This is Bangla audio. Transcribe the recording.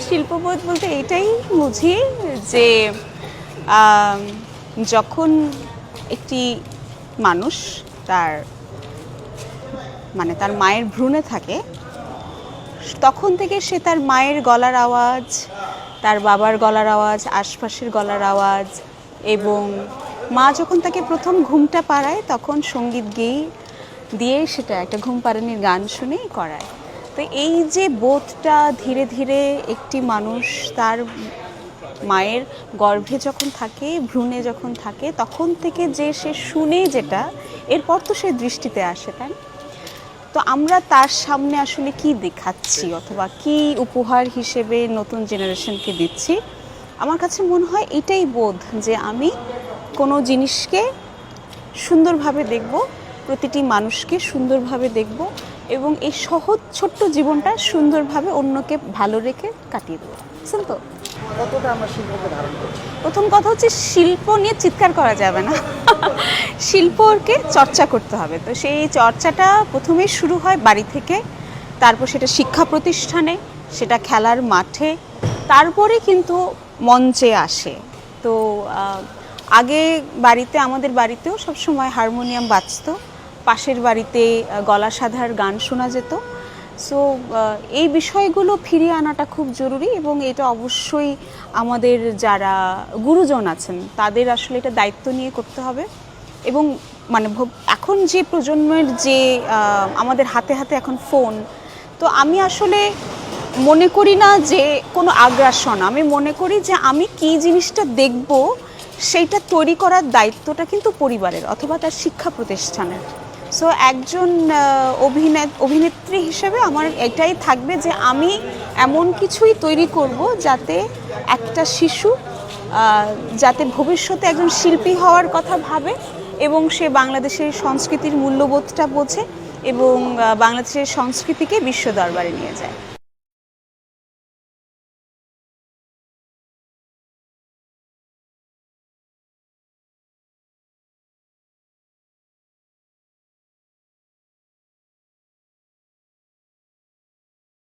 শিল্পবোধ বলতে এটাই বুঝি যে যখন একটি মানুষ তার তার মায়ের ভ্রূণে থাকে তখন থেকে সে তার মায়ের গলার আওয়াজ, তার বাবার গলার আওয়াজ, আশপাশের গলার আওয়াজ এবং মা যখন তাকে প্রথম ঘুমটা পাড়ায় তখন সঙ্গীত দিয়ে সেটা একটা ঘুম পাড়ানির গান শুনেই করায়। তো এই যে বোধটা ধীরে ধীরে একটি মানুষ তার মায়ের গর্ভে যখন থাকে, ভ্রূণে যখন থাকে তখন থেকে যে সে শুনে যেটা এরপর তো সে দৃষ্টিতে আসে, তাই না? তো আমরা তার সামনে আসলে কি দেখাচ্ছি অথবা কি উপহার হিসেবে নতুন জেনারেশনকে দিচ্ছি, আমার কাছে মনে হয় এটাই বোধ যে আমি কোনো জিনিসকে সুন্দরভাবে দেখব, প্রতিটি মানুষকে সুন্দরভাবে দেখব এবং এই সহজ ছোট্ট জীবনটা সুন্দরভাবে অন্যকে ভালো রেখে কাটিয়ে দেবো। বুঝছেন তো? কতটা আমরা শিল্পকে ধারণ করছি? প্রথম কথা হচ্ছে শিল্প নিয়ে চিৎকার করা যাবে না, শিল্পকে চর্চা করতে হবে। তো সেই চর্চাটা প্রথমেই শুরু হয় বাড়ি থেকে, তারপর সেটা শিক্ষা প্রতিষ্ঠানে, সেটা খেলার মাঠে, তারপরে কিন্তু মঞ্চে আসে। তো আগে আমাদের বাড়িতেও সবসময় হারমোনিয়াম বাজতো, পাশের বাড়িতে গলা সাধার গান শোনা যেত। সো এই বিষয়গুলো ফিরিয়ে আনাটা খুব জরুরি এবং এটা অবশ্যই আমাদের যারা গুরুজন আছেন তাদের আসলে এটা দায়িত্ব নিয়ে করতে হবে। এবং এখন যে প্রজন্মের যে আমাদের হাতে হাতে এখন ফোন, তো আমি আসলে মনে করি না যে কোনো আগ্রাসন, আমি মনে করি যে আমি কি জিনিসটা দেখব সেইটা তৈরি করার দায়িত্বটা কিন্তু পরিবারের অথবা তার শিক্ষা প্রতিষ্ঠানের। সো একজন অভিনেত্রী হিসেবে আমার এটাই থাকবে যে আমি এমন কিছুই তৈরি করব যাতে একটা শিশু যাতে ভবিষ্যতে একজন শিল্পী হওয়ার কথা ভাবে এবং সে বাংলাদেশের সংস্কৃতির মূল্যবোধটা বোঝে এবং বাংলাদেশের সংস্কৃতিকে বিশ্ব দরবারে নিয়ে যায়।